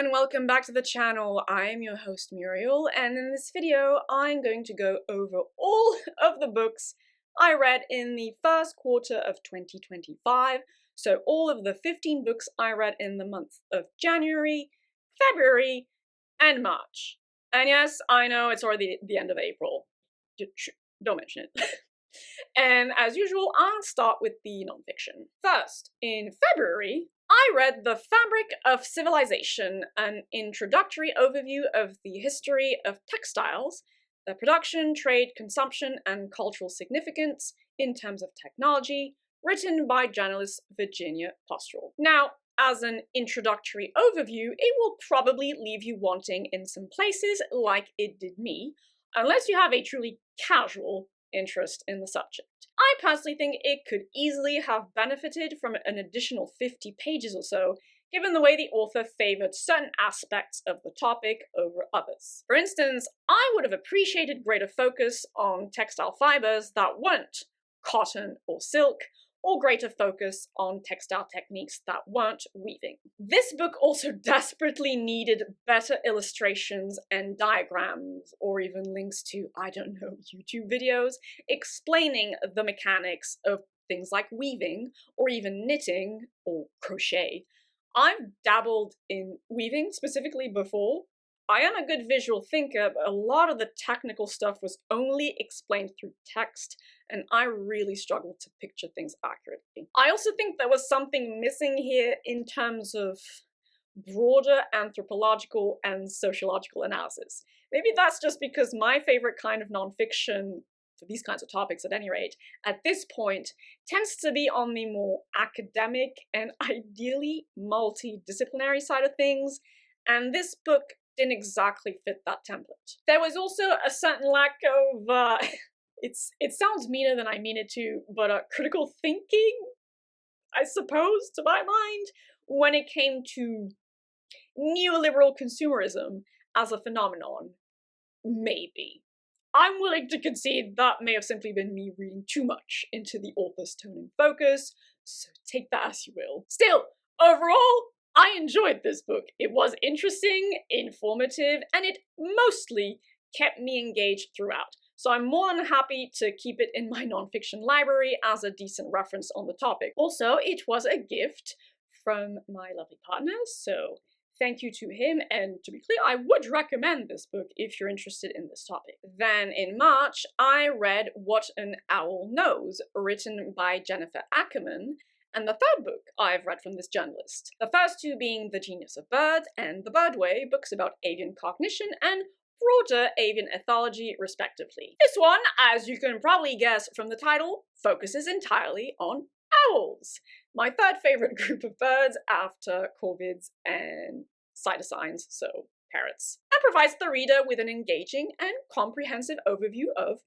and welcome back to the channel. I'm your host Muriel, and in this video I'm going to go over all of the books I read in the first quarter of 2025. So all of the 15 books I read in the month of January, February, and March. And yes, I know it's already the end of April. Don't mention it. And as usual, I'll start with the nonfiction. First, in February, I read The Fabric of Civilization, an introductory overview of the history of textiles, their production, trade, consumption, and cultural significance in terms of technology, written by journalist Virginia Postrel. Now, as an introductory overview, it will probably leave you wanting in some places, like it did me, unless you have a truly casual interest in the subject. I personally think it could easily have benefited from an additional 50 pages or so, given the way the author favored certain aspects of the topic over others. For instance, I would have appreciated greater focus on textile fibers that weren't cotton or silk, or greater focus on textile techniques that weren't weaving. This book also desperately needed better illustrations and diagrams, or even links to, I don't know, YouTube videos explaining the mechanics of things like weaving, or even knitting, or crochet. I've dabbled in weaving specifically before. I am a good visual thinker, but a lot of the technical stuff was only explained through text, and I really struggled to picture things accurately. I also think there was something missing here in terms of broader anthropological and sociological analysis. Maybe that's just because my favorite kind of nonfiction, for these kinds of topics at any rate, at this point, tends to be on the more academic and ideally multidisciplinary side of things, and this book didn't exactly fit that template. There was also a certain lack of, it sounds meaner than I mean it to, but critical thinking, I suppose, to my mind, when it came to neoliberal consumerism as a phenomenon. Maybe. I'm willing to concede that may have simply been me reading too much into the author's tone and focus, so take that as you will. Still, overall, I enjoyed this book. It was interesting, informative, and it mostly kept me engaged throughout. So I'm more than happy to keep it in my nonfiction library as a decent reference on the topic. Also, it was a gift from my lovely partner, so thank you to him, and to be clear, I would recommend this book if you're interested in this topic. Then in March, I read What an Owl Knows, written by Jennifer Ackerman, and the third book I've read from this journalist. The first two being The Genius of Birds and The Bird Way, books about avian cognition and broader avian ethology, respectively. This one, as you can probably guess from the title, focuses entirely on owls, my third favorite group of birds after corvids and pseudoscience, so parrots, and provides the reader with an engaging and comprehensive overview of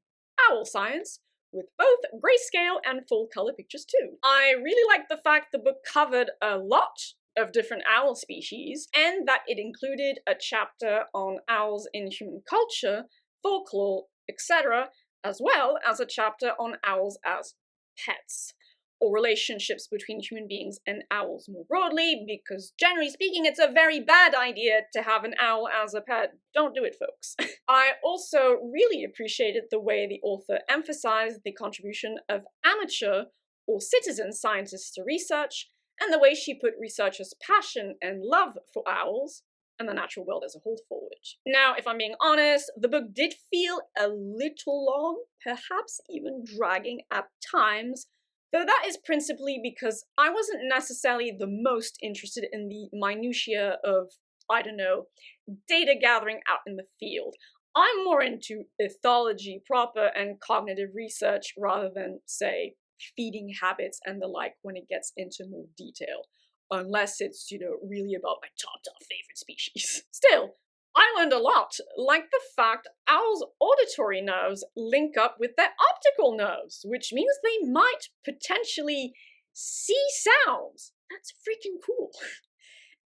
owl science, with both grayscale and full-color pictures too. I really liked the fact the book covered a lot of different owl species, and that it included a chapter on owls in human culture, folklore, etc., as well as a chapter on owls as pets, or relationships between human beings and owls more broadly, because generally speaking, it's a very bad idea to have an owl as a pet. Don't do it, folks. I also really appreciated the way the author emphasized the contribution of amateur or citizen scientists to research, and the way she put researchers' passion and love for owls and the natural world as a whole forward. Now, if I'm being honest, the book did feel a little long, perhaps even dragging at times, though that is principally because I wasn't necessarily the most interested in the minutiae of, I don't know, data gathering out in the field. I'm more into ethology proper and cognitive research rather than, say, feeding habits and the like when it gets into more detail. Unless it's, really about my top favorite species. Still, I learned a lot, like the fact owls' auditory nerves link up with their optical nerves, which means they might potentially see sounds. That's freaking cool.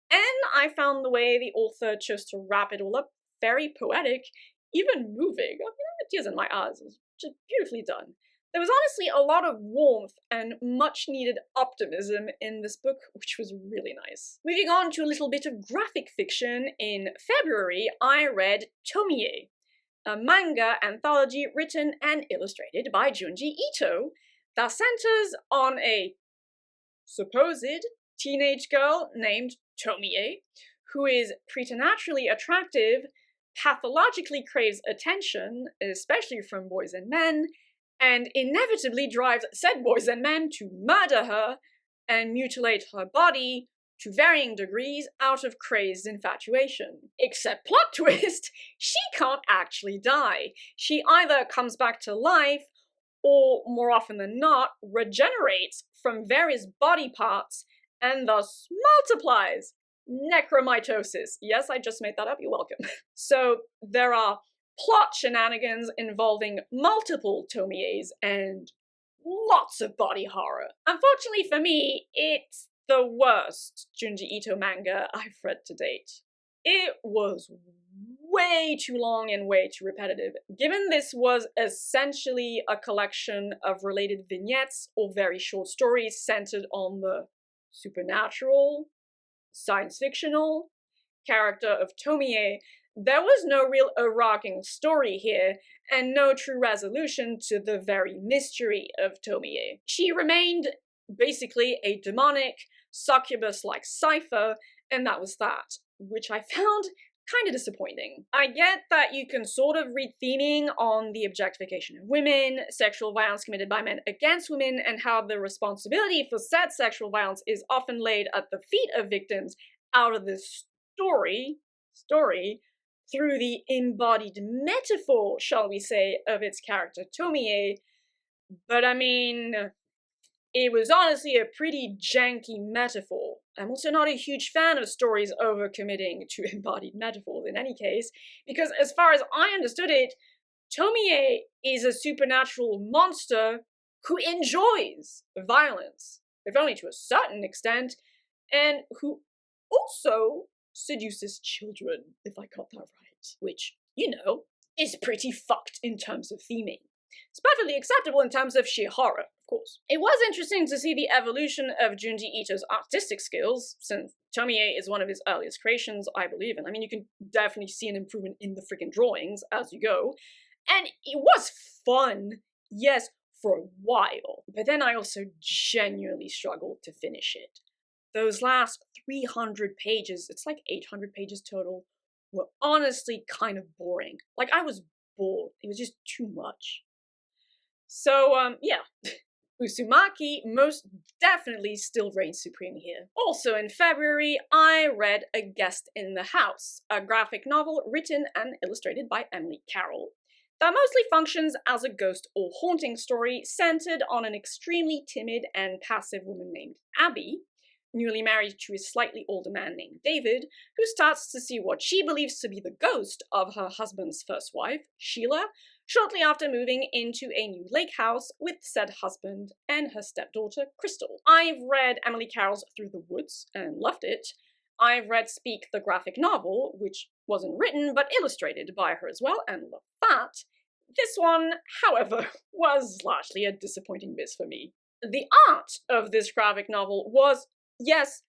And I found the way the author chose to wrap it all up very poetic, even moving. I mean, tears in my eyes. It was just beautifully done. There was honestly a lot of warmth and much needed optimism in this book, which was really nice. Moving on to a little bit of graphic fiction, in February I read Tomie, a manga anthology written and illustrated by Junji Ito that centers on a supposed teenage girl named Tomie, who is preternaturally attractive, pathologically craves attention, especially from boys and men, and inevitably drives said boys and men to murder her and mutilate her body to varying degrees out of crazed infatuation. Except plot twist, she can't actually die. She either comes back to life or, more often than not, regenerates from various body parts and thus multiplies. Necromitosis. Yes, I just made that up, you're welcome. So there are plot shenanigans involving multiple Tomies and lots of body horror. Unfortunately for me, it's the worst Junji Ito manga I've read to date. It was way too long and way too repetitive. Given this was essentially a collection of related vignettes or very short stories centered on the supernatural, science fictional character of Tomie, there was no real overarching story here, and no true resolution to the very mystery of Tomie. She remained basically a demonic, succubus-like cipher, and that was that, which I found kind of disappointing. I get that you can sort of read theming on the objectification of women, sexual violence committed by men against women, and how the responsibility for said sexual violence is often laid at the feet of victims out of this story through the embodied metaphor, shall we say, of its character Tomie, but I mean, it was honestly a pretty janky metaphor. I'm also not a huge fan of stories overcommitting to embodied metaphors in any case, because as far as I understood it, Tomie is a supernatural monster who enjoys violence, if only to a certain extent, and who also seduces children, if I got that right, which, you know, is pretty fucked in terms of theming. It's perfectly acceptable in terms of sheer horror, of course. It was interesting to see the evolution of Junji Ito's artistic skills, since Tomie is one of his earliest creations, I believe, and I mean, you can definitely see an improvement in the freaking drawings as you go, and it was fun, yes, for a while, but then I also genuinely struggled to finish it. Those last 300 pages, it's like 800 pages total, were honestly kind of boring. Like, I was bored. It was just too much. So, yeah. Uzumaki most definitely still reigns supreme here. Also in February, I read A Guest in the House, a graphic novel written and illustrated by Emily Carroll that mostly functions as a ghost or haunting story centered on an extremely timid and passive woman named Abby, newly married to a slightly older man named David, who starts to see what she believes to be the ghost of her husband's first wife, Sheila, shortly after moving into a new lake house with said husband and her stepdaughter, Crystal. I've read Emily Carroll's Through the Woods and loved it. I've read Speak the graphic novel, which wasn't written but illustrated by her as well, and loved that. This one, however, was largely a disappointing miss for me. The art of this graphic novel was, yes,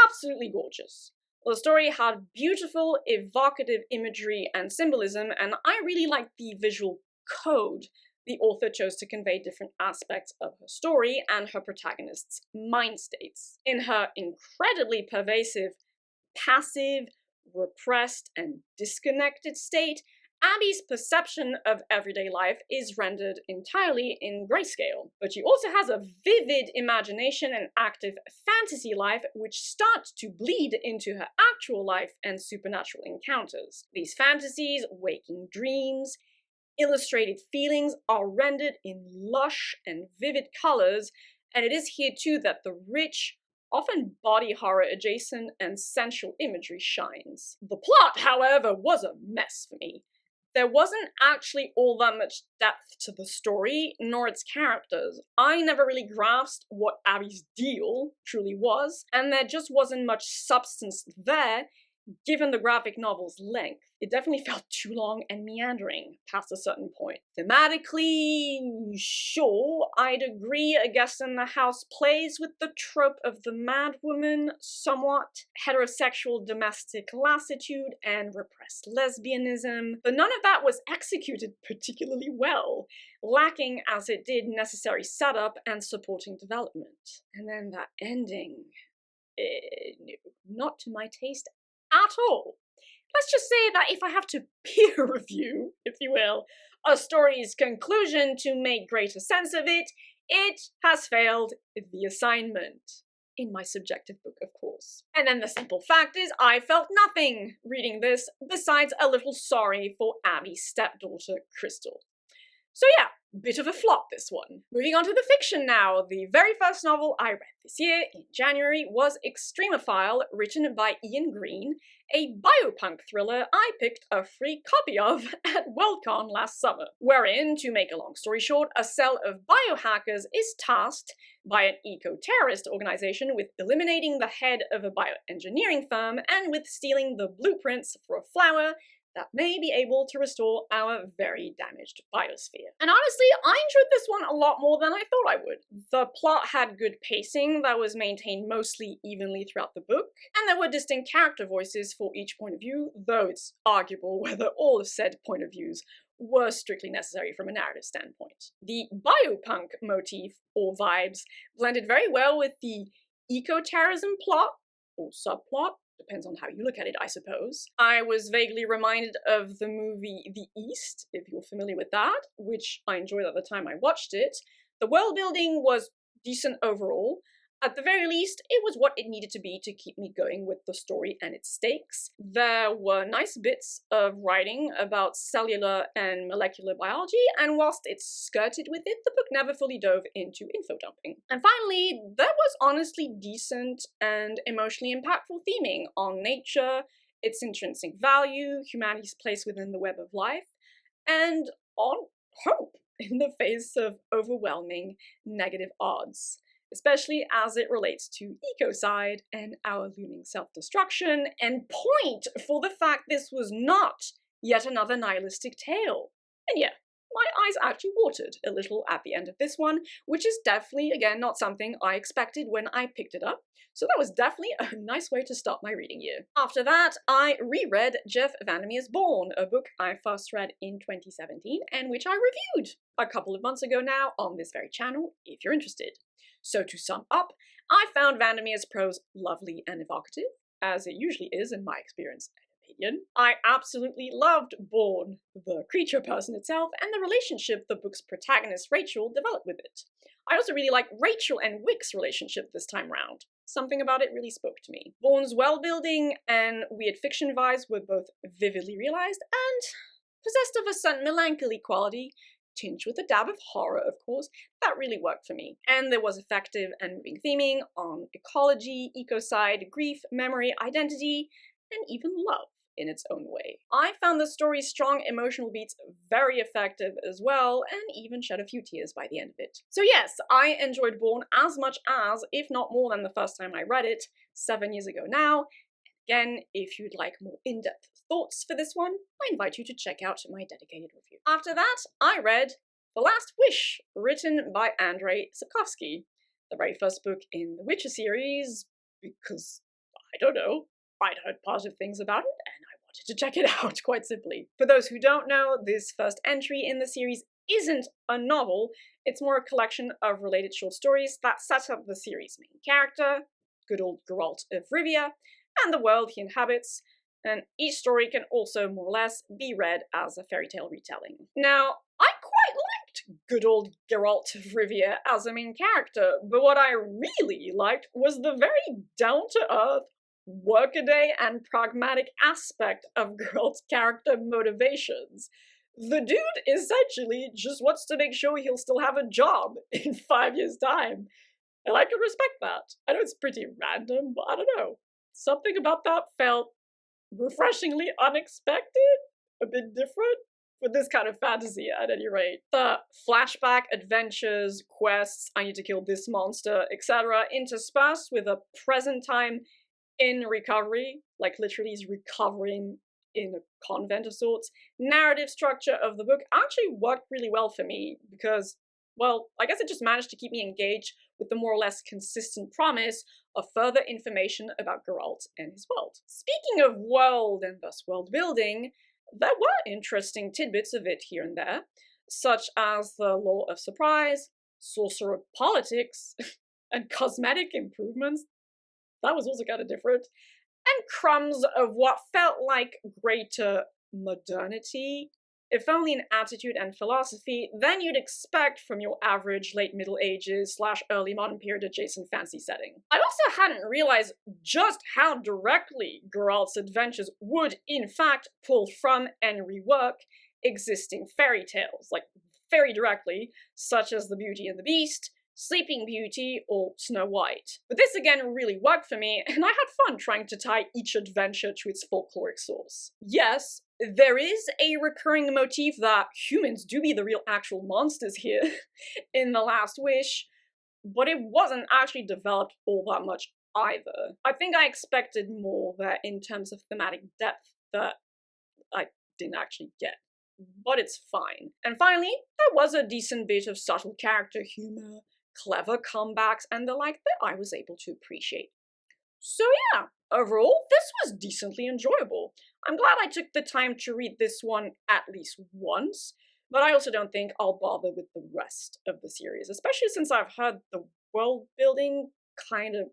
absolutely gorgeous. The story had beautiful, evocative imagery and symbolism, and I really liked the visual code the author chose to convey different aspects of her story and her protagonist's mind states. In her incredibly pervasive, passive, repressed, and disconnected state, Abby's perception of everyday life is rendered entirely in grayscale, but she also has a vivid imagination and active fantasy life which start to bleed into her actual life and supernatural encounters. These fantasies, waking dreams, illustrated feelings are rendered in lush and vivid colors, and it is here too that the rich, often body horror adjacent and sensual imagery shines. The plot, however, was a mess for me. There wasn't actually all that much depth to the story, nor its characters. I never really grasped what Abby's deal truly was, and there just wasn't much substance there, Given the graphic novel's length, it definitely felt too long and meandering past a certain point. Thematically, sure, I'd agree A Guest in the House plays with the trope of the mad woman somewhat, heterosexual domestic lassitude and repressed lesbianism, but none of that was executed particularly well, lacking as it did necessary setup and supporting development. And then that ending, no, not to my taste at all. Let's just say that if I have to peer review, if you will, a story's conclusion to make greater sense of it, it has failed the assignment. In my subjective book, of course. And then the simple fact is, I felt nothing reading this besides a little sorry for Abby's stepdaughter, Crystal. So yeah, bit of a flop, this one. Moving on to the fiction now. The very first novel I read this year, in January, was Extremophile, written by Ian Green, a biopunk thriller I picked a free copy of at Worldcon last summer, wherein, to make a long story short, a cell of biohackers is tasked by an eco-terrorist organization with eliminating the head of a bioengineering firm and with stealing the blueprints for a flower that may be able to restore our very damaged biosphere. And honestly, I enjoyed this one a lot more than I thought I would. The plot had good pacing that was maintained mostly evenly throughout the book, and there were distinct character voices for each point of view, though it's arguable whether all of said point of views were strictly necessary from a narrative standpoint. The biopunk motif, or vibes, blended very well with the eco-terrorism plot, or subplot, depends on how you look at it, I suppose. I was vaguely reminded of the movie The East, if you're familiar with that, which I enjoyed at the time I watched it. The world building was decent overall. At the very least, it was what it needed to be to keep me going with the story and its stakes. There were nice bits of writing about cellular and molecular biology, and whilst it skirted with it, the book never fully dove into info dumping. And finally, there was honestly decent and emotionally impactful theming on nature, its intrinsic value, humanity's place within the web of life, and on hope in the face of overwhelming negative odds, especially as it relates to ecocide and our looming self-destruction, and point for the fact this was not yet another nihilistic tale. And yeah, my eyes actually watered a little at the end of this one, which is definitely, again, not something I expected when I picked it up, so that was definitely a nice way to start my reading year. After that, I reread Jeff Vandermeer's Borne, a book I first read in 2017, and which I reviewed a couple of months ago now on this very channel, if you're interested. So to sum up, I found Vandermeer's prose lovely and evocative, as it usually is in my experience and opinion. I absolutely loved Borne, the creature person itself, and the relationship the book's protagonist Rachel developed with it. I also really like Rachel and Wick's relationship this time round. Something about it really spoke to me. Borne's world-building and weird fiction vibes were both vividly realized and possessed of a certain melancholy quality, tinged with a dab of horror, of course, that really worked for me. And there was effective and moving theming on ecology, ecocide, grief, memory, identity, and even love in its own way. I found the story's strong emotional beats very effective as well, and even shed a few tears by the end of it. So yes, I enjoyed Borne as much as, if not more than the first time I read it, 7 years ago now. Again, if you'd like more in-depth thoughts for this one, I invite you to check out my dedicated review. After that, I read The Last Wish, written by Andrzej Sapkowski, the very first book in the Witcher series, because, I don't know, I'd heard positive things about it, and I wanted to check it out, quite simply. For those who don't know, this first entry in the series isn't a novel, it's more a collection of related short stories that set up the series' main character, good old Geralt of Rivia, and the world he inhabits, and each story can also more or less be read as a fairy tale retelling. Now, I quite liked good old Geralt of Rivia as a main character, but what I really liked was the very down-to-earth, workaday and pragmatic aspect of Geralt's character motivations. The dude essentially just wants to make sure he'll still have a job in 5 years' time, and I can respect that. I know it's pretty random, but I don't know. Something about that felt refreshingly unexpected, a bit different, for this kind of fantasy at any rate. The flashback adventures, quests, I need to kill this monster, etc., interspersed with a present time in recovery, like literally is recovering in a convent of sorts, narrative structure of the book actually worked really well for me because, well, I guess it just managed to keep me engaged with the more or less consistent promise of further information about Geralt and his world. Speaking of world and thus world building, there were interesting tidbits of it here and there, such as the law of surprise, sorcerer politics, and cosmetic improvements. That was also kind of different. And crumbs of what felt like greater modernity, if only in attitude and philosophy, than you'd expect from your average late Middle Ages / early modern period adjacent fantasy setting. I also hadn't realized just how directly Geralt's adventures would, in fact, pull from and rework existing fairy tales, like very directly, such as The Beauty and the Beast, Sleeping Beauty, or Snow White. But this again really worked for me, and I had fun trying to tie each adventure to its folkloric source. Yes, there is a recurring motif that humans do be the real actual monsters here in The Last Wish, but it wasn't actually developed all that much either. I think I expected more there in terms of thematic depth that I didn't actually get. But it's fine. And finally, there was a decent bit of subtle character humor, clever comebacks, and the like that I was able to appreciate. So yeah, overall, this was decently enjoyable. I'm glad I took the time to read this one at least once, but I also don't think I'll bother with the rest of the series, especially since I've heard the world building kind of,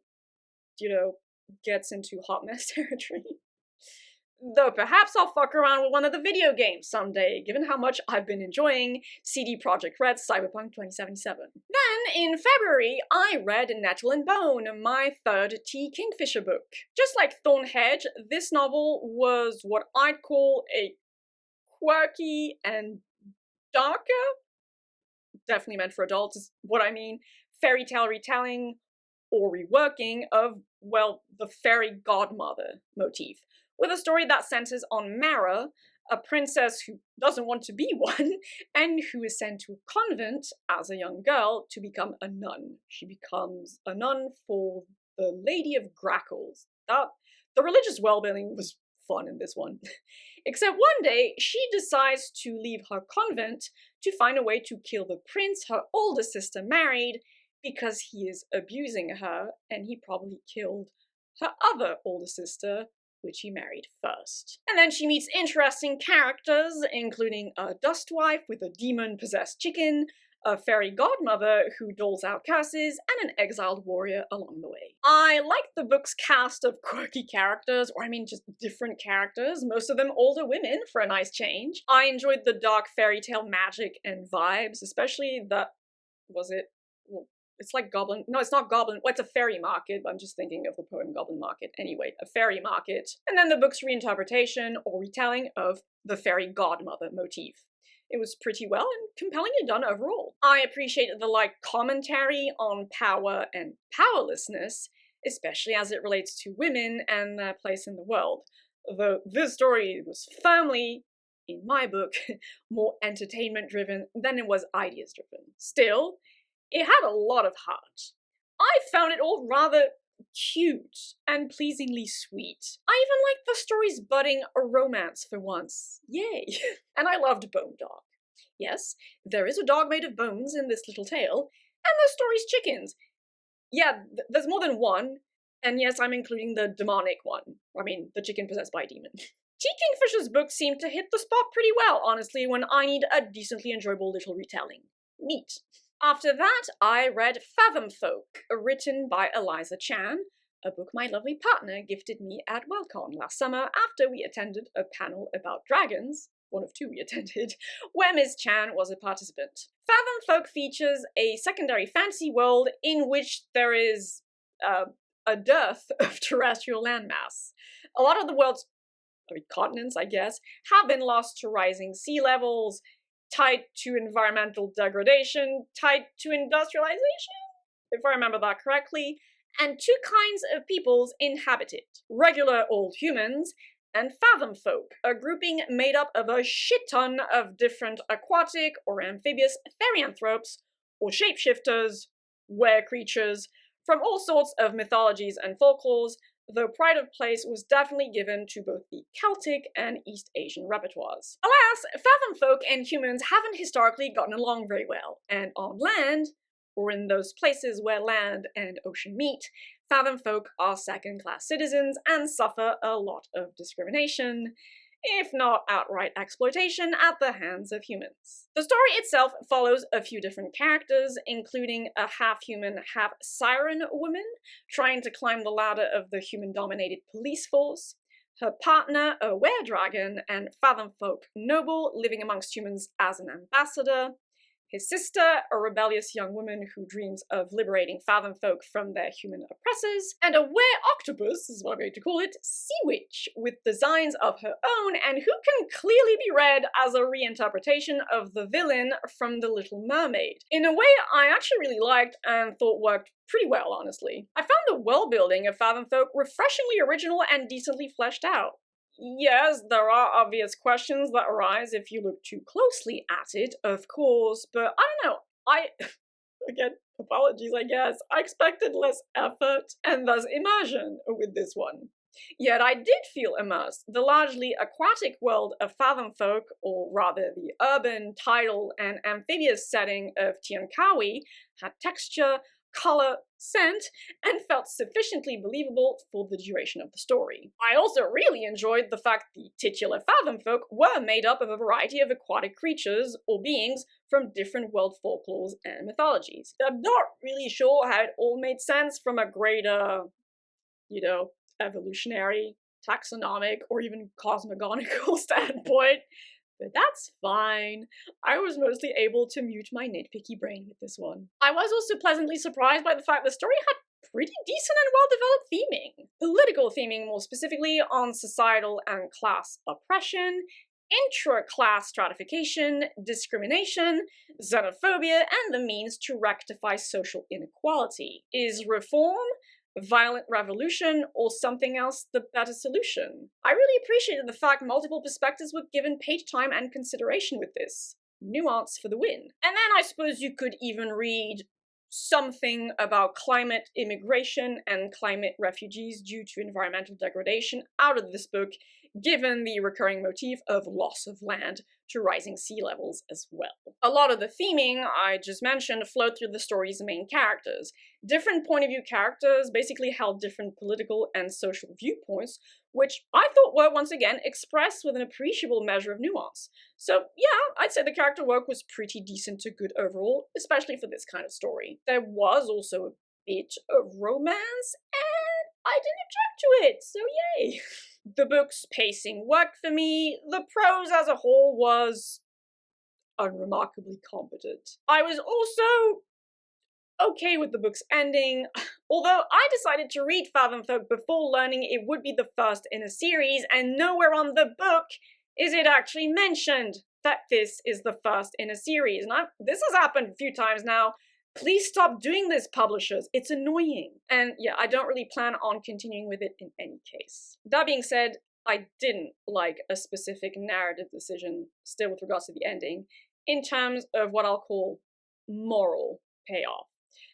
gets into hot mess territory. Though perhaps I'll fuck around with one of the video games someday, given how much I've been enjoying CD Projekt Red's Cyberpunk 2077. Then, in February, I read Nettle and Borne, my third T. Kingfisher book. Just like Thornhedge, this novel was what I'd call a quirky and darker, definitely meant for adults is what I mean, fairy tale retelling or reworking of, well, the fairy godmother motif, with a story that centers on Mara, a princess who doesn't want to be one, and who is sent to a convent as a young girl to become a nun. She becomes a nun for the Lady of Grackles. The religious well-being was fun in this one. Except one day, she decides to leave her convent to find a way to kill the prince her older sister married, because he is abusing her, and he probably killed her other older sister, which he married first. And then she meets interesting characters, including a dust wife with a demon-possessed chicken, a fairy godmother who doles out curses, and an exiled warrior along the way. I like the book's cast of quirky characters, or I mean just different characters, most of them older women for a nice change. I enjoyed the dark fairy tale magic and vibes, especially it's like Goblin. No, it's not Goblin. Well, it's a fairy market, but I'm just thinking of the poem Goblin Market. Anyway, a fairy market. And then the book's reinterpretation or retelling of the fairy godmother motif. It was pretty well and compellingly done overall. I appreciated the light commentary on power and powerlessness, especially as it relates to women and their place in the world. Though this story was firmly, in my book, more entertainment-driven than it was ideas-driven. Still, it had a lot of heart. I found it all rather cute and pleasingly sweet. I even liked the story's budding a romance for once. Yay! And I loved Bone Dog. Yes, there is a dog made of bones in this little tale, and the story's chickens. Yeah, there's more than one, and yes, I'm including the demonic one. I mean, the chicken possessed by a demon. T. Kingfisher's books seem to hit the spot pretty well, honestly, when I need a decently enjoyable little retelling. Neat. After that, I read Fathomfolk, written by Eliza Chan, a book my lovely partner gifted me at WorldCon last summer after we attended a panel about dragons, one of two we attended, where Ms. Chan was a participant. Fathomfolk features a secondary fantasy world in which there is a dearth of terrestrial landmass. A lot of the world's continents, I guess, have been lost to rising sea levels, tied to environmental degradation, tied to industrialization, if I remember that correctly, and two kinds of peoples inhabit it. Regular old humans and Fathomfolk, a grouping made up of a shit ton of different aquatic or amphibious therianthropes, or shapeshifters, were creatures, from all sorts of mythologies and folklores, though pride of place was definitely given to both the Celtic and East Asian repertoires. Alas, Fathomfolk and humans haven't historically gotten along very well, and on land, or in those places where land and ocean meet, Fathomfolk are second-class citizens and suffer a lot of discrimination, if not outright exploitation, at the hands of humans. The story itself follows a few different characters, including a half-human, half-siren woman trying to climb the ladder of the human-dominated police force, her partner, a were-dragon, and Fathomfolk noble living amongst humans as an ambassador, his sister, a rebellious young woman who dreams of liberating Fathomfolk from their human oppressors, and a were-octopus, is what I'm going to call it, sea witch, with designs of her own and who can clearly be read as a reinterpretation of the villain from The Little Mermaid, in a way I actually really liked and thought worked pretty well, honestly. I found the world-building of Fathomfolk refreshingly original and decently fleshed out. Yes, there are obvious questions that arise if you look too closely at it, of course, but I don't know, again, apologies I guess, I expected less effort and thus immersion with this one. Yet I did feel immersed. The largely aquatic world of Fathomfolk, or rather the urban, tidal, and amphibious setting of Tiankawi, had texture, color, scent, and felt sufficiently believable for the duration of the story. I also really enjoyed the fact the titular Fathomfolk were made up of a variety of aquatic creatures or beings from different world folklores and mythologies. I'm not really sure how it all made sense from a greater, evolutionary, taxonomic, or even cosmogonical standpoint, but that's fine. I was mostly able to mute my nitpicky brain with this one. I was also pleasantly surprised by the fact the story had pretty decent and well-developed theming. Political theming, more specifically, on societal and class oppression, intra-class stratification, discrimination, xenophobia, and the means to rectify social inequality. Is reform, violent revolution, or something else the better solution? I really appreciated the fact multiple perspectives were given page time and consideration with this. Nuance for the win. And then I suppose you could even read something about climate immigration and climate refugees due to environmental degradation out of this book, given the recurring motif of loss of land to rising sea levels as well. A lot of the theming I just mentioned flowed through the story's main characters. Different point of view characters basically held different political and social viewpoints, which I thought were once again expressed with an appreciable measure of nuance. So yeah, I'd say the character work was pretty decent to good overall, especially for this kind of story. There was also a bit of romance, and I didn't object to it, so yay! The book's pacing worked for me. The prose as a whole was unremarkably competent. I was also okay with the book's ending, although I decided to read Fathomfolk before learning it would be the first in a series, and nowhere on the book is it actually mentioned that this is the first in a series. And this has happened a few times now. Please stop doing this, publishers. It's annoying. And yeah, I don't really plan on continuing with it in any case. That being said, I didn't like a specific narrative decision, still with regards to the ending, in terms of what I'll call moral payoff.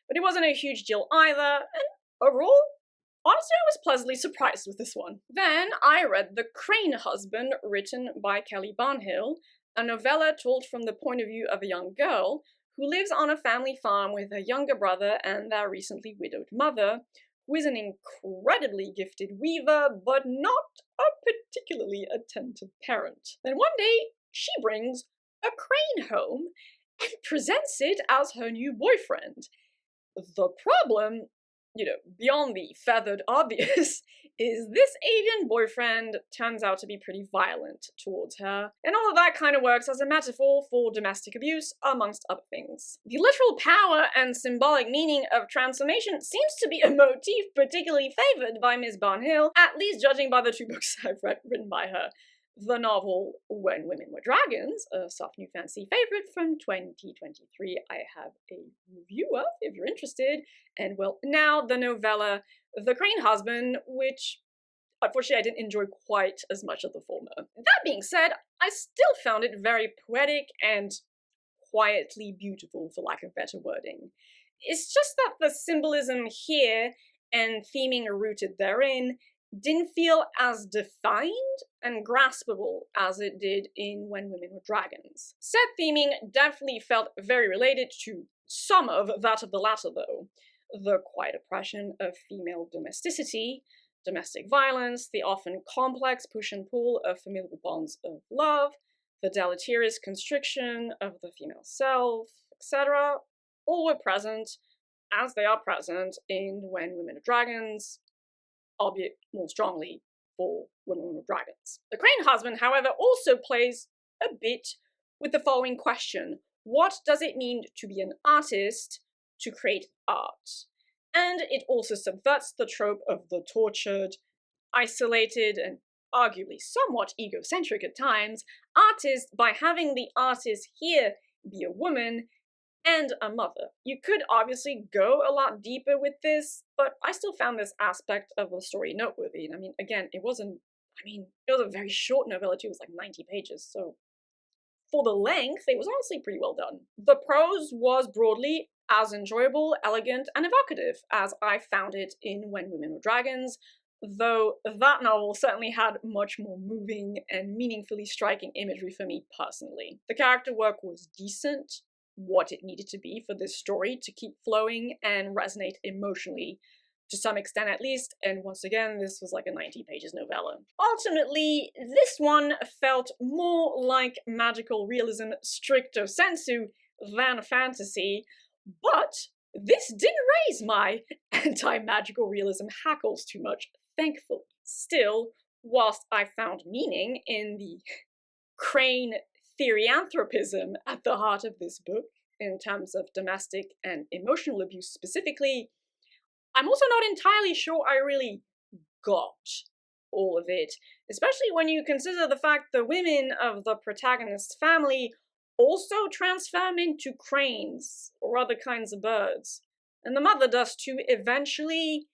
But it wasn't a huge deal either, and overall, honestly, I was pleasantly surprised with this one. Then I read The Crane Husband, written by Kelly Barnhill, a novella told from the point of view of a young girl who lives on a family farm with her younger brother and their recently widowed mother, who is an incredibly gifted weaver, but not a particularly attentive parent. Then one day, she brings a crane home and presents it as her new boyfriend. The problem, beyond the feathered obvious, is this avian boyfriend turns out to be pretty violent towards her, and all of that kind of works as a metaphor for domestic abuse, amongst other things. The literal power and symbolic meaning of transformation seems to be a motif particularly favored by Ms. Barnhill, at least judging by the 2 books I've read written by her. The novel When Women Were Dragons, a soft new fantasy favorite from 2023, I have a review of if you're interested, and well, now the novella The Crane Husband, which unfortunately I didn't enjoy quite as much of the former. That being said, I still found it very poetic and quietly beautiful, for lack of better wording. It's just that the symbolism here and theming rooted therein didn't feel as defined and graspable as it did in When Women Were Dragons. Said theming definitely felt very related to some of that of the latter, though. The quiet oppression of female domesticity, domestic violence, the often complex push and pull of familial bonds of love, the deleterious constriction of the female self, etc., all were present, as they are present in When Women Are Dragons, albeit more strongly for When Women Were Dragons. The Crane husband, however, also plays a bit with the following question: what does it mean to be an artist, to create art? And it also subverts the trope of the tortured, isolated, and arguably somewhat egocentric at times, artist by having the artist here be a woman and a mother. You could obviously go a lot deeper with this, but I still found this aspect of the story noteworthy. I mean, again, it was a very short novella too, it was like 90 pages, so for the length, it was honestly pretty well done. The prose was broadly as enjoyable, elegant, and evocative as I found it in When Women Were Dragons, though that novel certainly had much more moving and meaningfully striking imagery for me personally. The character work was decent, what it needed to be for this story to keep flowing and resonate emotionally, to some extent at least, and once again, this was like a 90 pages novella. Ultimately, this one felt more like magical realism stricto sensu than fantasy, but this didn't raise my anti-magical realism hackles too much, thankfully. Still, whilst I found meaning in the Crane theoryanthropism at the heart of this book, in terms of domestic and emotional abuse specifically, I'm also not entirely sure I really got all of it, especially when you consider the fact the women of the protagonist's family also transform into cranes or other kinds of birds, and the mother does too eventually.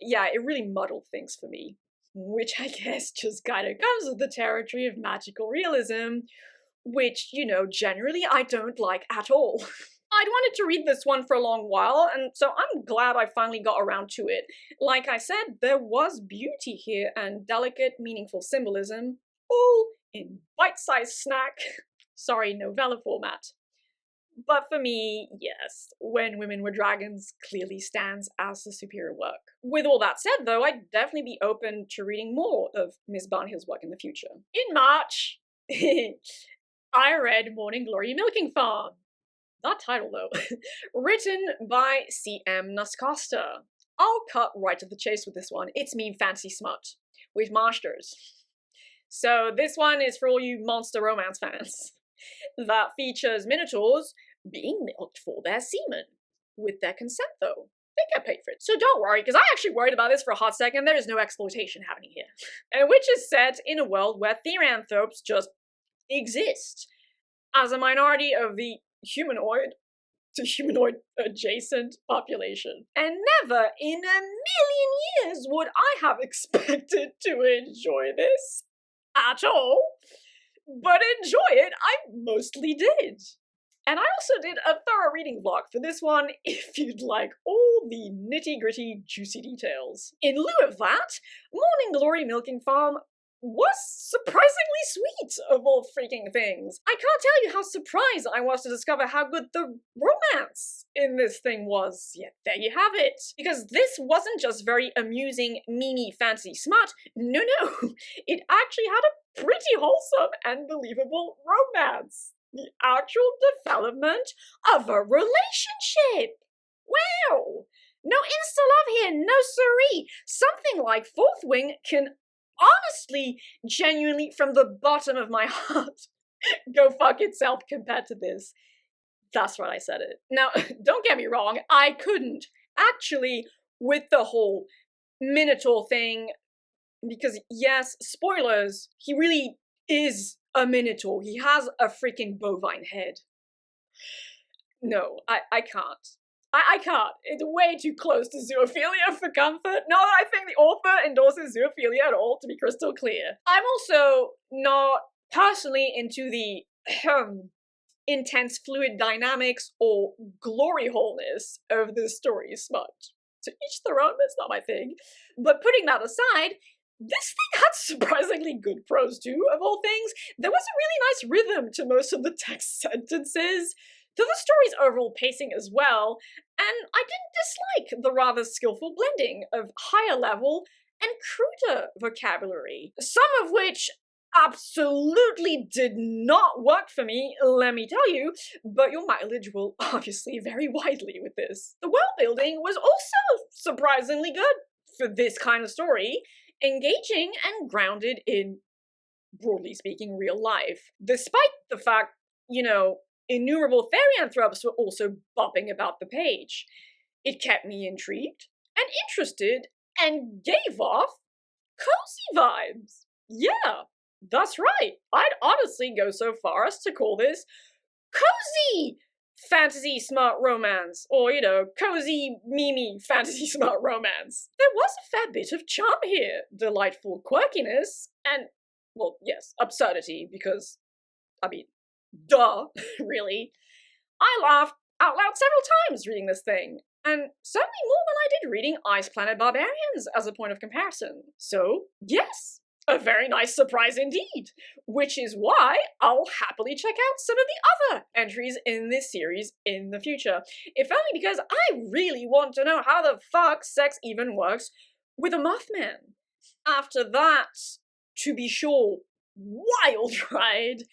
Yeah, it really muddled things for me, which I guess just kind of comes with the territory of magical realism, which, you know, generally I don't like at all. I'd wanted to read this one for a long while, and so I'm glad I finally got around to it. Like I said, there was beauty here and delicate, meaningful symbolism, all in bite-sized snack, sorry, novella format. But for me, yes, When Women Were Dragons clearly stands as the superior work. With all that said, though, I'd definitely be open to reading more of Ms. Barnhill's work in the future. In March, I read Morning Glory Milking Farm. That title, though. Written by C.M. Nascosta. I'll cut right to the chase with this one. It's me, fancy smut, with monsters. So this one is for all you monster romance fans. That features minotaurs being milked for their semen. With their consent, though. They get paid for it. So don't worry, because I actually worried about this for a hot second. There is no exploitation happening here. And which is set in a world where theranthropes just exist as a minority of the humanoid to humanoid adjacent population. And never in a million years would I have expected to enjoy this at all. But enjoy it, I mostly did. And I also did a thorough reading vlog for this one if you'd like all the nitty-gritty juicy details. In lieu of that, Morning Glory Milking Farm was surprisingly sweet, of all freaking things. I can't tell you how surprised I was to discover how good the romance in this thing was. Yet there you have it. Because this wasn't just very amusing, memey, fancy smut. No, it actually had a pretty wholesome and believable romance. The actual development of a relationship. Wow! No insta-love here, no siree. Something like Fourth Wing can honestly, genuinely, from the bottom of my heart, go fuck itself compared to this. That's right, I said it. Now, don't get me wrong, I couldn't. Actually, with the whole Minotaur thing, because yes, spoilers, he really is a Minotaur. He has a freaking bovine head. No, I can't. I can't. It's way too close to zoophilia for comfort. Not that I think the author endorses zoophilia at all, to be crystal clear. I'm also not personally into the intense fluid dynamics or glory holeness of this story smut. to each their own, it's not my thing. But putting that aside, this thing had surprisingly good prose too, of all things. There was a really nice rhythm to most of the text sentences, to the story's overall pacing as well, and I didn't dislike the rather skillful blending of higher level and cruder vocabulary, some of which absolutely did not work for me, let me tell you, but your mileage will obviously vary widely with this. The world building was also surprisingly good for this kind of story, engaging and grounded in, broadly speaking, real life. Despite the fact, innumerable therianthropes were also bopping about the page. It kept me intrigued and interested and gave off cozy vibes. Yeah, that's right. I'd honestly go so far as to call this cozy fantasy smart romance, or, cozy Mimi fantasy smart romance. There was a fair bit of charm here, delightful quirkiness, and, well, yes, absurdity, because, duh, really. I laughed out loud several times reading this thing, and certainly more than I did reading Ice Planet Barbarians as a point of comparison. So, yes, a very nice surprise indeed, which is why I'll happily check out some of the other entries in this series in the future, if only because I really want to know how the fuck sex even works with a Mothman. After that, to be sure, wild ride,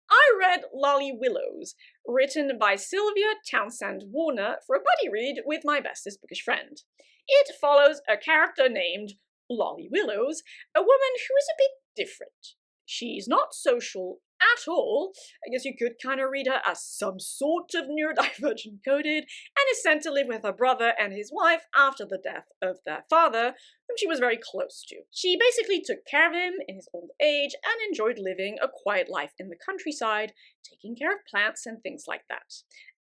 I read Lolly Willowes, written by Sylvia Townsend Warner for a buddy read with my bestest bookish friend. It follows a character named Lolly Willowes, a woman who is a bit different. She's not social at all. I guess you could kind of read her as some sort of neurodivergent coded, and is sent to live with her brother and his wife after the death of their father, whom she was very close to. She basically took care of him in his old age and enjoyed living a quiet life in the countryside, taking care of plants and things like that.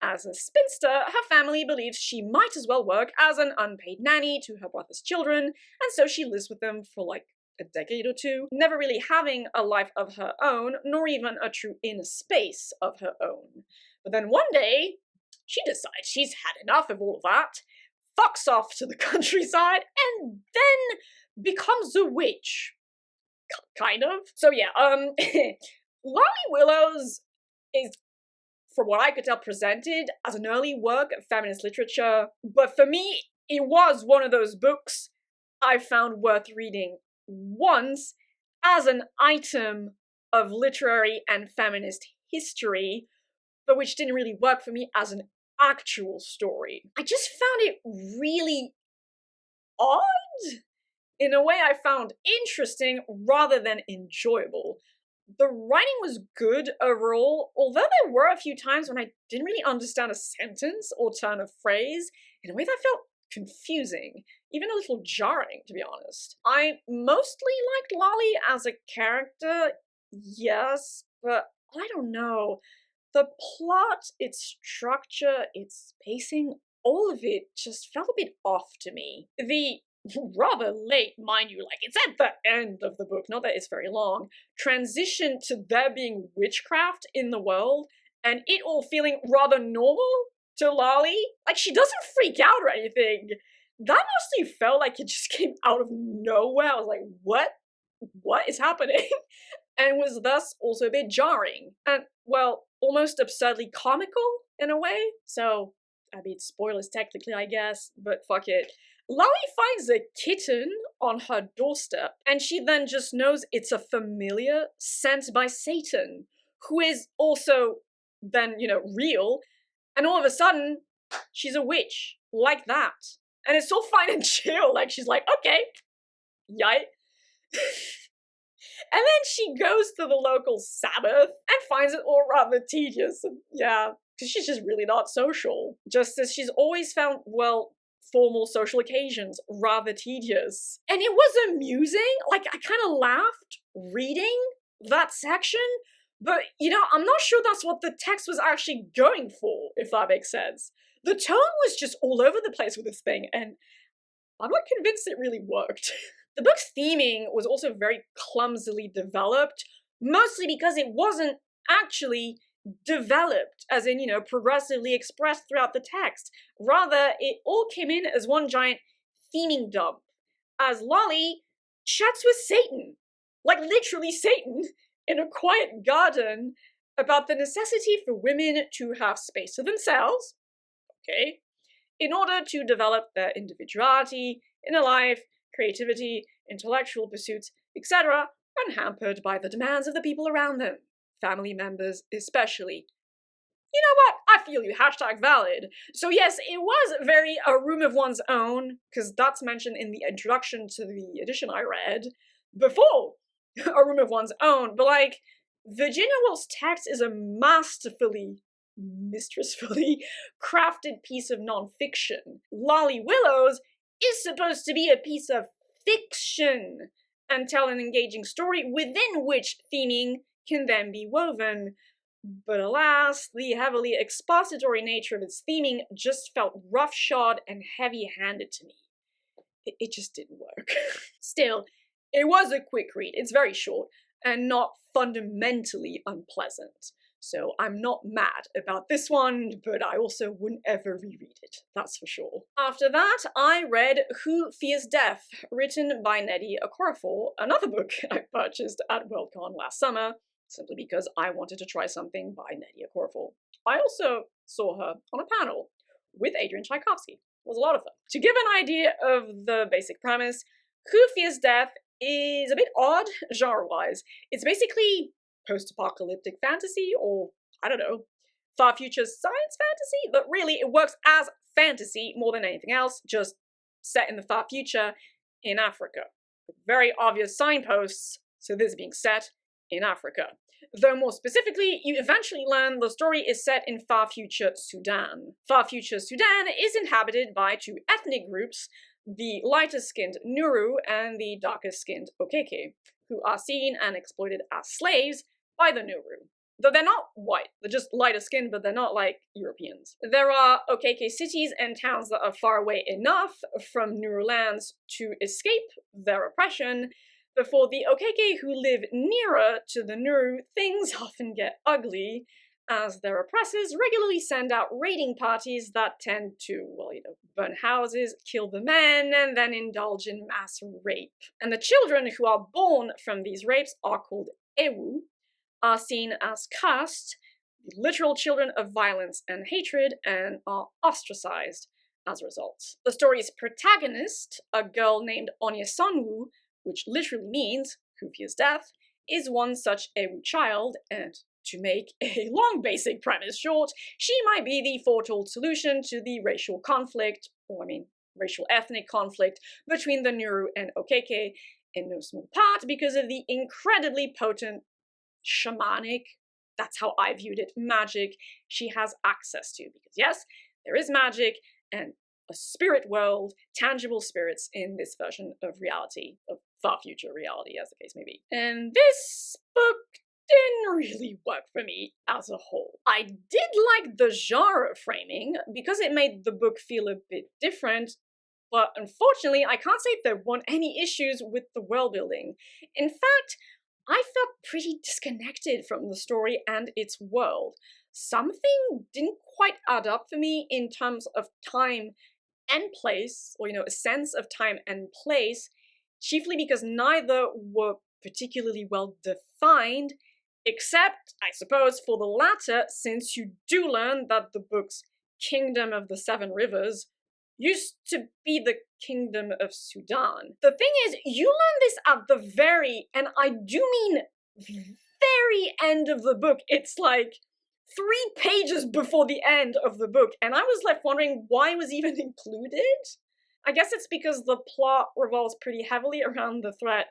As a spinster, her family believes she might as well work as an unpaid nanny to her brother's children, and so she lives with them for like a decade or two, never really having a life of her own, nor even a true inner space of her own. But then one day, she decides she's had enough of all of that, fucks off to the countryside, and then becomes a witch. Kind of. So yeah, Lolly Willowes is, from what I could tell, presented as an early work of feminist literature, but for me, it was one of those books I found worth reading once as an item of literary and feminist history, but which didn't really work for me as an actual story. I just found it really odd in a way I found interesting rather than enjoyable. The writing was good overall, although there were a few times when I didn't really understand a sentence or turn of phrase in a way that felt confusing, even a little jarring, to be honest. I mostly liked Lolly as a character, yes, but I don't know. The plot, its structure, its pacing, all of it just felt a bit off to me. The rather late, mind you, like it's at the end of the book, not that it's very long, transition to there being witchcraft in the world, and it all feeling rather normal to Lolly. Like, she doesn't freak out or anything. That mostly felt like it just came out of nowhere. I was like, what is happening? And was thus also a bit jarring. And, well, almost absurdly comical in a way. So, spoilers technically, I guess, but fuck it. Lolly finds a kitten on her doorstep, and she then just knows it's a familiar sent by Satan, who is also then, real, and all of a sudden, she's a witch, like that. And it's all fine and chill, like she's like, okay, yike. And then she goes to the local Sabbath and finds it all rather tedious, and yeah, because she's just really not social. Just as she's always found, well, formal social occasions rather tedious. And it was amusing, like I kind of laughed reading that section, but I'm not sure that's what the text was actually going for, if that makes sense. The tone was just all over the place with this thing, and I'm not convinced it really worked. The book's theming was also very clumsily developed, mostly because it wasn't actually developed, as in, progressively expressed throughout the text. Rather, it all came in as one giant theming dump as Lolly chats with Satan, like literally Satan, in a quiet garden about the necessity for women to have space to themselves, okay, in order to develop their individuality, inner life, creativity, intellectual pursuits, etc., unhampered by the demands of the people around them, family members especially. You know what? I feel you. #valid. So yes, it was very a room of one's own, because that's mentioned in the introduction to the edition I read before. A room of one's own, but like, Virginia Woolf's text is a masterfully, mistressfully crafted piece of non-fiction. Lolly Willowes is supposed to be a piece of fiction and tell an engaging story within which theming can then be woven. But alas, the heavily expository nature of its theming just felt roughshod and heavy-handed to me. It just didn't work. Still, it was a quick read. It's very short and not fundamentally unpleasant. So I'm not mad about this one, but I also wouldn't ever reread it, that's for sure. After that, I read Who Fears Death, written by Nnedi Okorafor, another book I purchased at Worldcon last summer, simply because I wanted to try something by Nnedi Okorafor. I also saw her on a panel with Adrian Tchaikovsky. It was a lot of fun. To give an idea of the basic premise, Who Fears Death is a bit odd genre-wise. It's basically post-apocalyptic fantasy, or, I don't know, far future science fantasy, but really it works as fantasy more than anything else, just set in the far future in Africa. Very obvious signposts, so this being set in Africa. Though more specifically, you eventually learn the story is set in far future Sudan. Far future Sudan is inhabited by two ethnic groups, the lighter-skinned Nuru and the darker-skinned Okeke, who are seen and exploited as slaves by the Nuru. Though they're not white, they're just lighter-skinned, but they're not like Europeans. There are Okeke cities and towns that are far away enough from Nuru lands to escape their oppression. Before the Okeke who live nearer to the Nuru, things often get ugly, as their oppressors regularly send out raiding parties that tend to, well, burn houses, kill the men, and then indulge in mass rape. And the children who are born from these rapes are called Ewu, are seen as cursed, literal children of violence and hatred, and are ostracized as a result. The story's protagonist, a girl named Onyesonwu, which literally means Who Fears Death, is one such Ewu child, and to make a long basic premise short, she might be the foretold solution to the racial conflict, or racial ethnic conflict between the Nuru and Okeke, in no small part because of the incredibly potent shamanic, that's how I viewed it, magic she has access to. Because yes, there is magic and a spirit world, tangible spirits in this version of reality, of far future reality as the case may be. And this book didn't really work for me as a whole. I did like the genre framing because it made the book feel a bit different, but unfortunately I can't say there weren't any issues with the world building. In fact, I felt pretty disconnected from the story and its world. Something didn't quite add up for me in terms of time and place, or a sense of time and place, chiefly because neither were particularly well defined, except, I suppose, for the latter, since you do learn that the book's Kingdom of the Seven Rivers used to be the Kingdom of Sudan. The thing is, you learn this at the very, and I do mean very end of the book. It's like 3 pages before the end of the book, and I was left wondering why it was even included. I guess it's because the plot revolves pretty heavily around the threat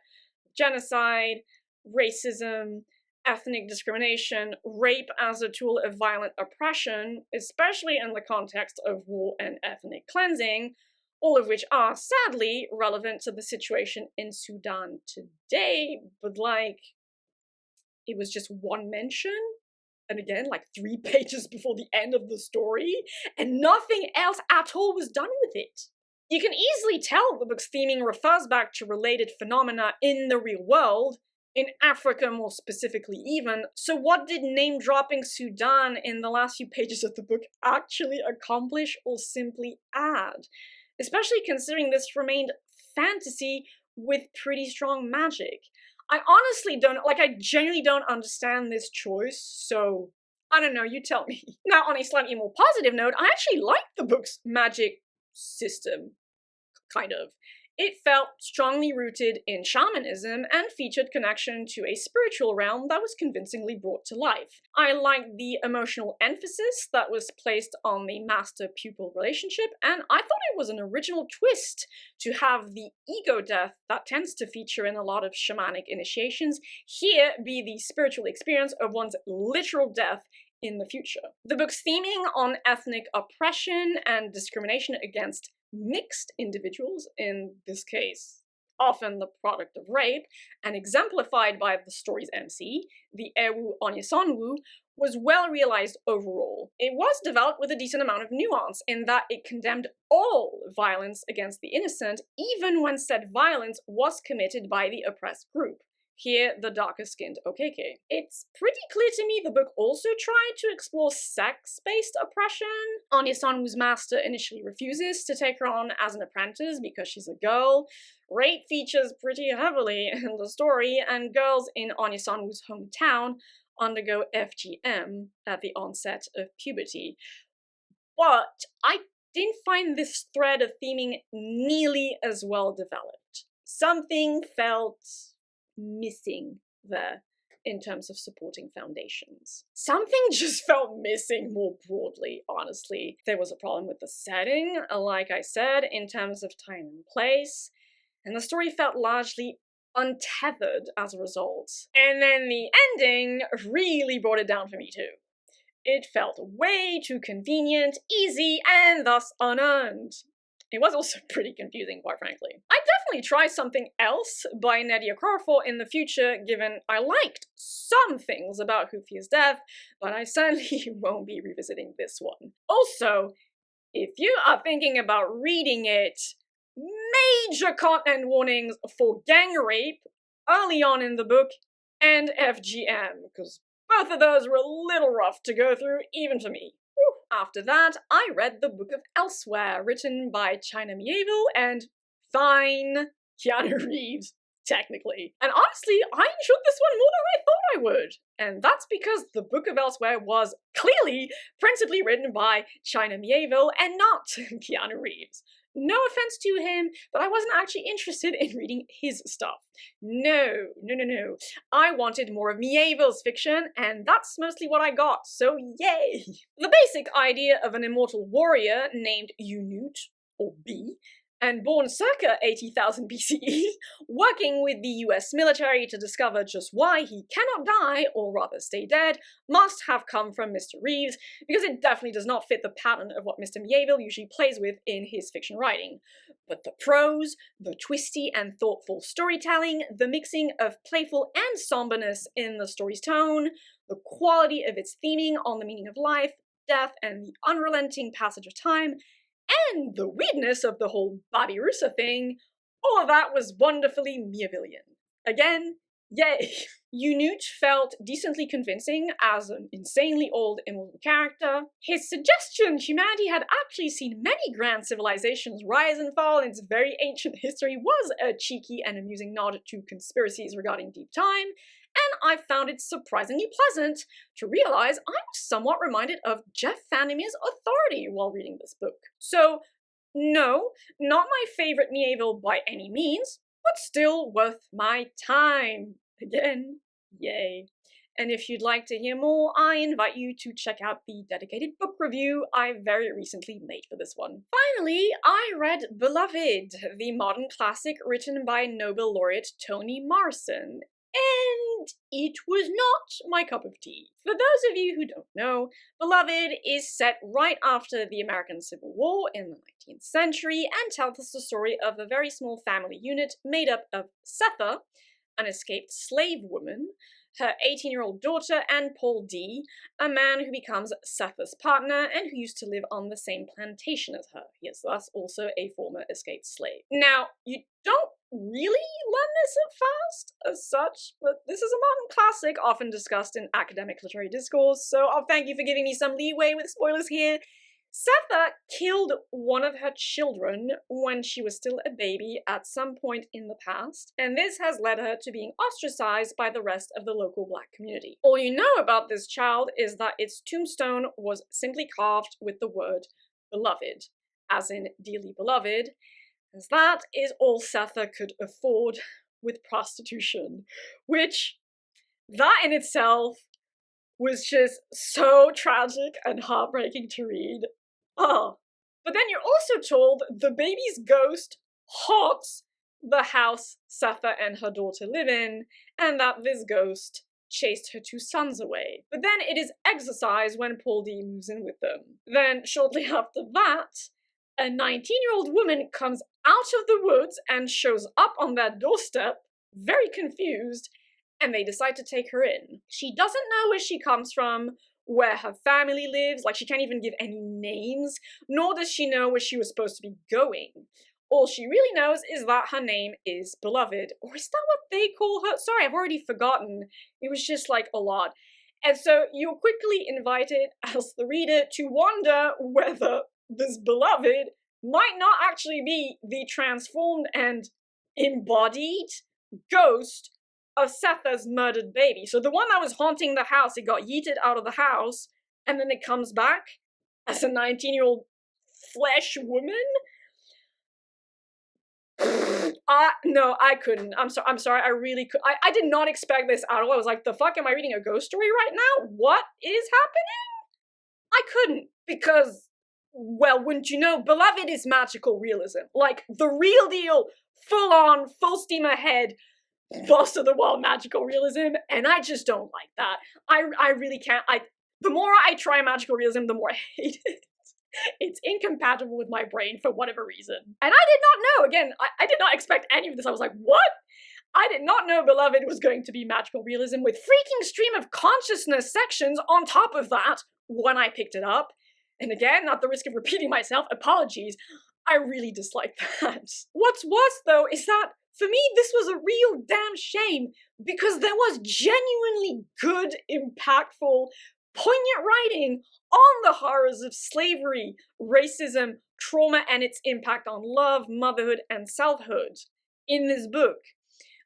of genocide, racism, ethnic discrimination, rape as a tool of violent oppression, especially in the context of war and ethnic cleansing, all of which are, sadly, relevant to the situation in Sudan today, but it was just one mention, and again, 3 pages before the end of the story, and nothing else at all was done with it. You can easily tell the book's theming refers back to related phenomena in the real world, in Africa more specifically even, so what did name-dropping Sudan in the last few pages of the book actually accomplish or simply add? especially considering this remained fantasy with pretty strong magic. I honestly don't, I genuinely don't understand this choice, so I don't know, you tell me. Now, on a slightly more positive note, I actually liked the book's magic system, kind of. It felt strongly rooted in shamanism and featured connection to a spiritual realm that was convincingly brought to life. I liked the emotional emphasis that was placed on the master-pupil relationship, and I thought it was an original twist to have the ego death that tends to feature in a lot of shamanic initiations here be the spiritual experience of one's literal death in the future. The book's theming on ethnic oppression and discrimination against mixed individuals, in this case often the product of rape, and exemplified by the story's MC, the Ewu Onyesanwu, was well realized overall. It was developed with a decent amount of nuance in that it condemned all violence against the innocent, even when said violence was committed by the oppressed group. Here, the darker-skinned Okeke. It's pretty clear to me the book also tried to explore sex-based oppression. Onyesanwu's master initially refuses to take her on as an apprentice because she's a girl. Rape features pretty heavily in the story, and girls in Onyesanwu's hometown undergo FGM at the onset of puberty. But I didn't find this thread of theming nearly as well developed. Something felt missing there in terms of supporting foundations. Something just felt missing more broadly, honestly. There was a problem with the setting, like I said, in terms of time and place, and the story felt largely untethered as a result. And then the ending really brought it down for me too. It felt way too convenient, easy, and thus unearned. It was also pretty confusing, quite frankly. I'd definitely try something else by Nnedi Okorafor in the future, given I liked some things about Who Fears Death, but I certainly won't be revisiting this one. Also, if you are thinking about reading it, major content warnings for gang rape early on in the book and FGM, because both of those were a little rough to go through, even for me. After that, I read the Book of Elsewhere, written by China Miéville and fine Keanu Reeves, technically. And honestly, I enjoyed this one more than I thought I would. And that's because the Book of Elsewhere was clearly principally written by China Miéville and not Keanu Reeves. No offense to him, but I wasn't actually interested in reading his stuff. No. I wanted more of Miéville's fiction, and that's mostly what I got, so yay! The basic idea of an immortal warrior named Unut, or B, and born circa 80,000 BCE, working with the US military to discover just why he cannot die, or rather stay dead, must have come from Mr. Reeves, because it definitely does not fit the pattern of what Mr. Miéville usually plays with in his fiction writing. But the prose, the twisty and thoughtful storytelling, the mixing of playful and somberness in the story's tone, the quality of its theming on the meaning of life, death, and the unrelenting passage of time, and the weirdness of the whole Bobby Russa thing, all of that was wonderfully Miévillian. Again, yay! Unut felt decently convincing as an insanely old immortal character. His suggestion humanity had actually seen many grand civilizations rise and fall in its very ancient history was a cheeky and amusing nod to conspiracies regarding deep time, and I found it surprisingly pleasant to realize I was somewhat reminded of Jeff Vandermeer's authority while reading this book. So, no, not my favorite Miéville by any means, but still worth my time. Again, yay. And if you'd like to hear more, I invite you to check out the dedicated book review I very recently made for this one. Finally, I read Beloved, the modern classic written by Nobel laureate Toni Morrison, and it was not my cup of tea. For those of you who don't know, Beloved is set right after the American Civil War in the 19th century and tells us the story of a very small family unit made up of Setha, an escaped slave woman, her 18-year-old daughter, and Paul D., a man who becomes Setha's partner and who used to live on the same plantation as her. He is thus also a former escaped slave. Now, you don't really learn this at first, as such, but this is a modern classic often discussed in academic literary discourse, so I'll thank you for giving me some leeway with spoilers here. Setha killed one of her children when she was still a baby at some point in the past, and this has led her to being ostracized by the rest of the local black community. All you know about this child is that its tombstone was simply carved with the word beloved, as in dearly beloved, as that is all Setha could afford with prostitution, which, that in itself was just so tragic and heartbreaking to read. Oh. But then you're also told the baby's ghost haunts the house Setha and her daughter live in, and that this ghost chased her two sons away. But then it is exorcised when Paul D moves in with them. Then, shortly after that, a 19-year-old woman comes out of the woods and shows up on their doorstep, very confused, and they decide to take her in. She doesn't know where she comes from, where her family lives, like she can't even give any names, nor does she know where she was supposed to be going. All she really knows is that her name is Beloved, or is that what they call her? Sorry, I've already forgotten. It was just like a lot. And so you're quickly invited as the reader to wonder whether this Beloved might not actually be the transformed and embodied ghost of Setha's murdered baby. So the one that was haunting the house, it got yeeted out of the house, and then it comes back as a 19-year-old flesh woman? No, I couldn't. I'm sorry, I really could. I did not expect this at all. I was like, the fuck, am I reading a ghost story right now? What is happening? I couldn't, because, well, wouldn't you know, Beloved is magical realism. Like, the real deal, full on, full steam ahead, boss of the world magical realism, and I just don't like that. I really can't. The more I try magical realism, the more I hate it. It's incompatible with my brain for whatever reason. And I did not know, again, I did not expect any of this. I was like, what? I did not know Beloved was going to be magical realism with freaking stream of consciousness sections on top of that when I picked it up. And again, at the risk of repeating myself, apologies, I really dislike that. What's worse though is that for me, this was a real damn shame because there was genuinely good, impactful, poignant writing on the horrors of slavery, racism, trauma, and its impact on love, motherhood, and selfhood in this book.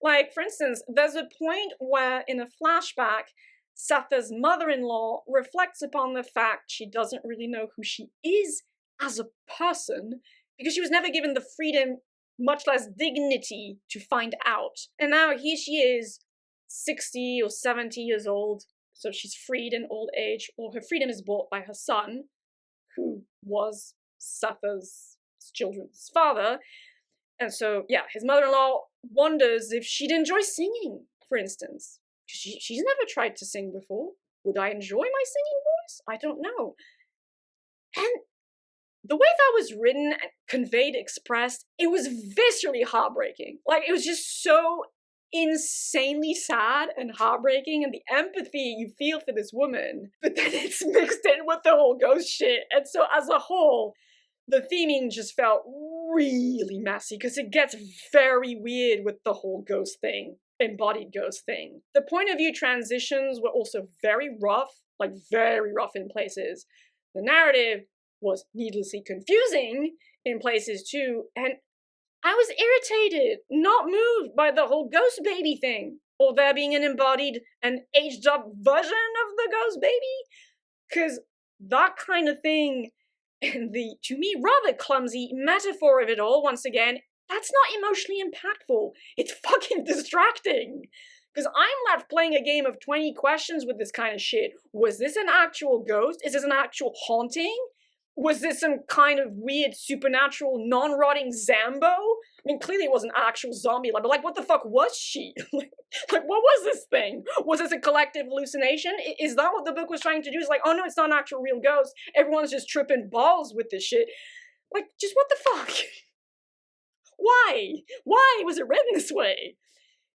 Like, for instance, there's a point where in a flashback, Setha's mother-in-law reflects upon the fact she doesn't really know who she is as a person because she was never given the freedom, much less dignity, to find out. And now here she is, 60 or 70 years old, so she's freed in old age, or her freedom is bought by her son, who was Setha's children's father. And so, yeah, his mother-in-law wonders if she'd enjoy singing, for instance. She's never tried to sing before. Would I enjoy my singing voice? I don't know. And the way that was written, conveyed, expressed, it was viscerally heartbreaking. Like, it was just so insanely sad and heartbreaking, and the empathy you feel for this woman, but then it's mixed in with the whole ghost shit. And so as a whole, the theming just felt really messy because it gets very weird with the whole ghost thing, embodied ghost thing. The point of view transitions were also very rough, like very rough in places. The narrative was needlessly confusing in places too, and I was irritated, not moved by the whole ghost baby thing, or there being an embodied and aged up version of the ghost baby, because that kind of thing, and the, to me, rather clumsy metaphor of it all, once again, that's not emotionally impactful. It's fucking distracting. Because I'm left playing a game of 20 questions with this kind of shit. Was this an actual ghost? Is this an actual haunting? Was this some kind of weird supernatural non-rotting Zambo? I mean, clearly it wasn't an actual zombie, but like, what the fuck was she? like, what was this thing? Was this a collective hallucination? Is that what the book was trying to do? It's like, oh no, it's not an actual real ghost. Everyone's just tripping balls with this shit. Like, just what the fuck? Why? Why was it written this way?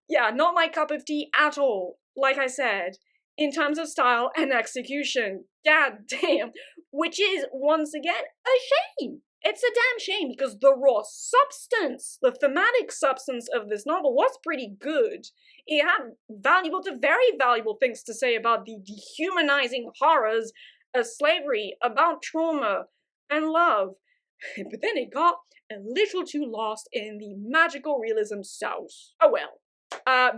Yeah, not my cup of tea at all. Like I said, in terms of style and execution, god damn, which is, once again, a shame. It's a damn shame because the raw substance, the thematic substance of this novel was pretty good. It had valuable to very valuable things to say about the dehumanizing horrors of slavery, about trauma, and love. But then it got a little too lost in the magical realism sauce. Oh well.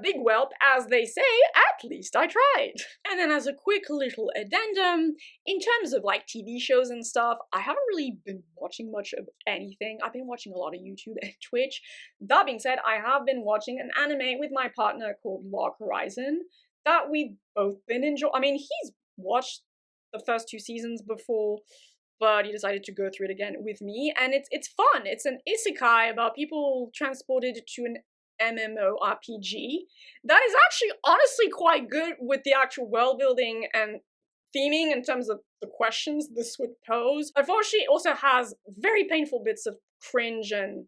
Big whelp, as they say, at least I tried. And then as a quick little addendum, in terms of like TV shows and stuff, I haven't really been watching much of anything. I've been watching a lot of YouTube and Twitch. That being said, I have been watching an anime with my partner called Log Horizon that we've both been enjoying. I mean, he's watched the first 2 seasons before, but he decided to go through it again with me, and it's fun. It's an isekai about people transported to an MMORPG that is actually honestly quite good with the actual world building and theming in terms of the questions this would pose. Unfortunately, it also has very painful bits of cringe and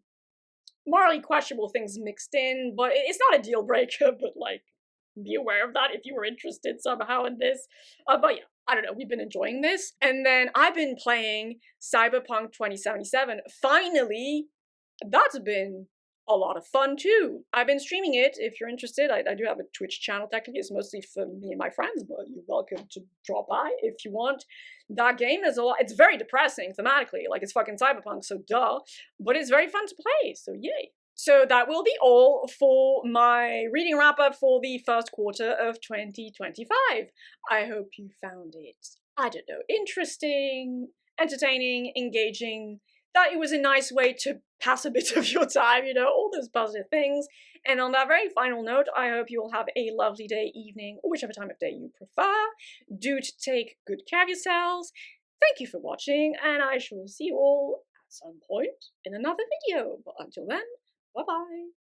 morally questionable things mixed in, but it's not a deal breaker, but like, be aware of that if you were interested somehow in this. But yeah, I don't know, we've been enjoying this. And then I've been playing Cyberpunk 2077. Finally, that's been a lot of fun too. I've been streaming it. If you're interested, I do have a Twitch channel. Technically, it's mostly for me and my friends, but you're welcome to drop by if you want. That game is a lot. It's very depressing thematically, like it's fucking Cyberpunk, so duh. But it's very fun to play, so yay. So that will be all for my reading wrap up for the first quarter of 2025. I hope you found it, I don't know, interesting, entertaining, engaging, that it was a nice way to pass a bit of your time, you know, all those positive things. And on that very final note, I hope you will have a lovely day, evening, or whichever time of day you prefer. Do take good care of yourselves. Thank you for watching, and I shall see you all at some point in another video. But until then, bye-bye.